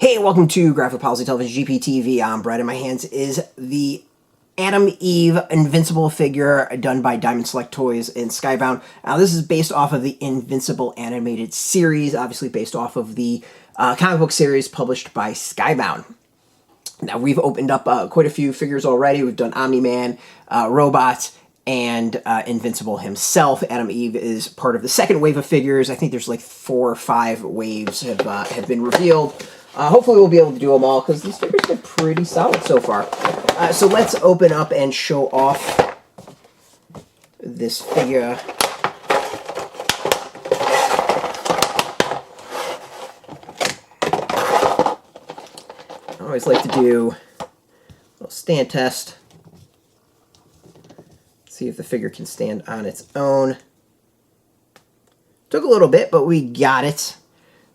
Hey, welcome to Graphic Policy Television GPTV. I'm Brett. In my hands is the Adam Eve Invincible figure done by Select Toys and Skybound. Now, this is based off of the Invincible animated series, obviously based off of the comic book series published by Skybound. Now, we've opened up quite a few figures already. We've done Omni-Man, Robot, and Invincible himself. Adam Eve is part of the second wave of figures. I think there's like 4 or 5 waves have been revealed. Hopefully we'll be able to do them all because these figures are pretty solid so far. So let's open up and show off this figure. I always like to do a little stand test. See if the figure can stand on its own. Took a little bit, but we got it.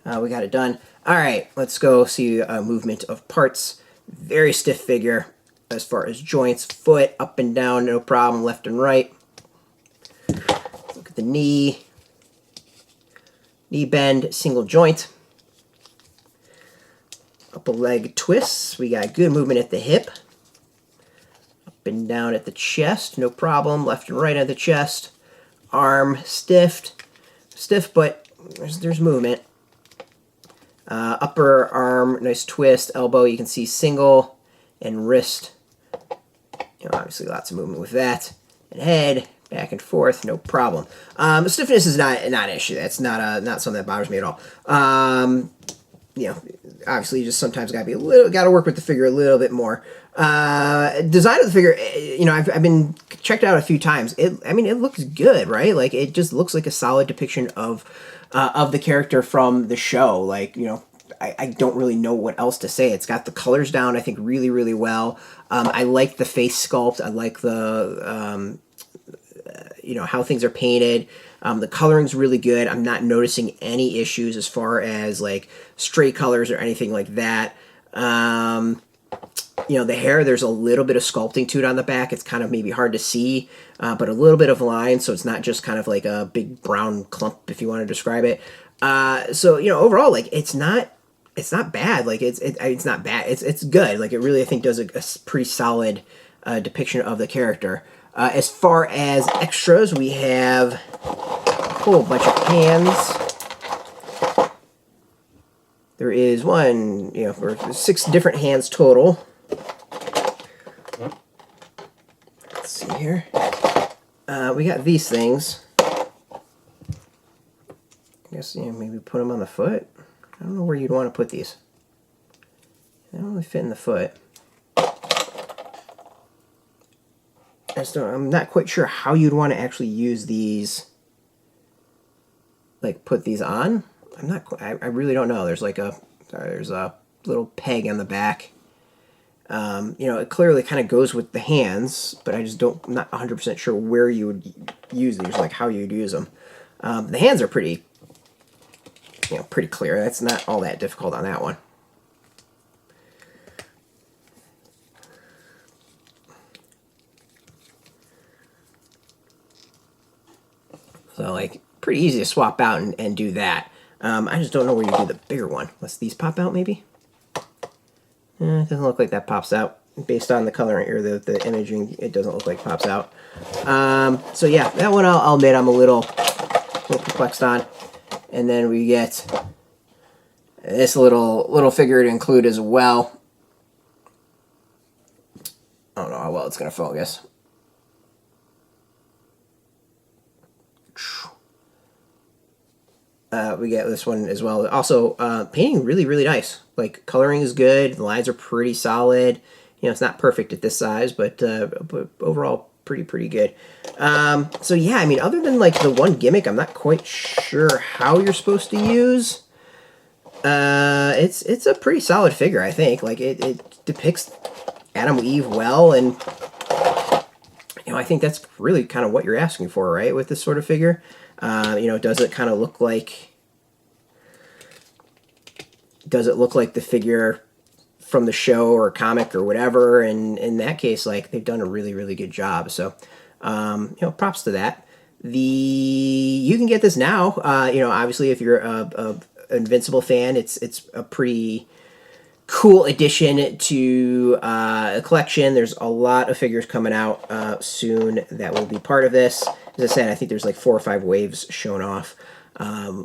We got it done. All right, let's go see movement of parts. Very stiff figure as far as joints, foot up and down, no problem, left and right. Let's look at the knee. Knee bend, single joint. Upper leg twists. We got good movement at the hip. Up and down at the chest, no problem, left and right at the chest. Arm stiff, but there's movement. Upper arm, nice twist. Elbow, you can see single. And wrist, obviously lots of movement with that. And head, back and forth, no problem. Stiffness is not an issue. That's not something that bothers me at all. Obviously you just sometimes got to work with the figure a little bit more. Design of the figure, I've been checked out a few times. It looks good, right? Like, it just looks like a solid depiction of the character from the show. Like, I don't really know what else to say. It's got the colors down, I think, really, really well. I like the face sculpt. I like the, how things are painted. The coloring's really good. I'm not noticing any issues as far as, like, stray colors or anything like that. The hair, there's a little bit of sculpting to it on the back. It's kind of maybe hard to see, but a little bit of line, so it's not just kind of like a big brown clump, if you want to describe it. Overall, like, it's not bad. Like, it's not bad. It's good. Like, it really, I think, does a pretty solid depiction of the character. As far as extras, we have a whole bunch of hands. There is 6 different hands total. Let's see here. We got these things. I guess, maybe put them on the foot. I don't know where you'd want to put these. They don't really fit in the foot. I'm not quite sure how you'd want to actually use these. Like, put these on. I really don't know. There's like a little peg on the back. It clearly kind of goes with the hands, but I'm not 100% sure where you would use these, like how you'd use them. The hands are pretty clear. That's not all that difficult on that one. So, like, pretty easy to swap out and do that. I just don't know where you do the bigger one. Unless these pop out, maybe? It doesn't look like that pops out. Based on the coloring or the imaging, it doesn't look like it pops out. So yeah, that one I'll admit I'm a little perplexed on. And then we get this little figure to include as well. I don't know how well it's going to focus. We get this one as well. Also, painting really, really nice. Like, coloring is good. The lines are pretty solid. It's not perfect at this size, but overall pretty good. So yeah, other than like the one gimmick, I'm not quite sure how you're supposed to use. It's a pretty solid figure, I think. Like, it depicts Adam Eve well, and I think that's really kind of what you're asking for, right, with this sort of figure. Does it kind of look like? Does it look like the figure from the show or comic or whatever? And in that case, like, they've done a really, really good job. So, props to that. You can get this now. Obviously, if you're a Invincible fan, it's a pretty cool addition to a collection. There's a lot of figures coming out soon that will be part of this. As I said, I think there's like 4 or 5 waves shown off.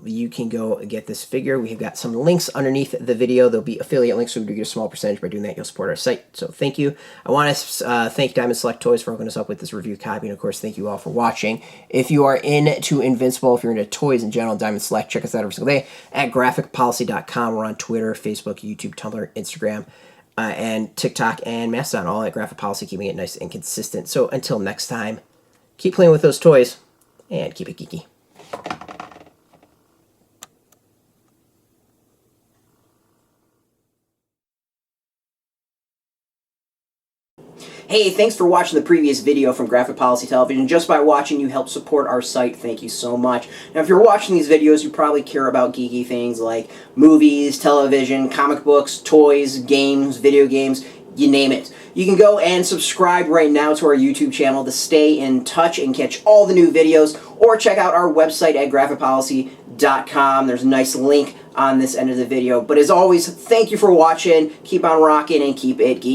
You can go get this figure. We've got some links underneath the video. There'll be affiliate links, so we do get a small percentage. By doing that, you'll support our site. So thank you. I want to thank Diamond Select Toys for hooking us up with this review copy, and of course, thank you all for watching. If you are into Invincible, if you're into toys in general, Diamond Select, check us out every single day at graphicpolicy.com. We're on Twitter, Facebook, YouTube, Tumblr, Instagram, and TikTok and Mastodon, all at Graphic Policy, keeping it nice and consistent. So until next time, keep playing with those toys and keep it geeky. Hey, thanks for watching the previous video from Graphic Policy Television. Just by watching, you help support our site. Thank you so much. Now, if you're watching these videos, you probably care about geeky things like movies, television, comic books, toys, games, video games, you name it. You can go and subscribe right now to our YouTube channel to stay in touch and catch all the new videos, or check out our website at graphicpolicy.com. There's a nice link on this end of the video. But as always, thank you for watching. Keep on rocking and keep it geeky.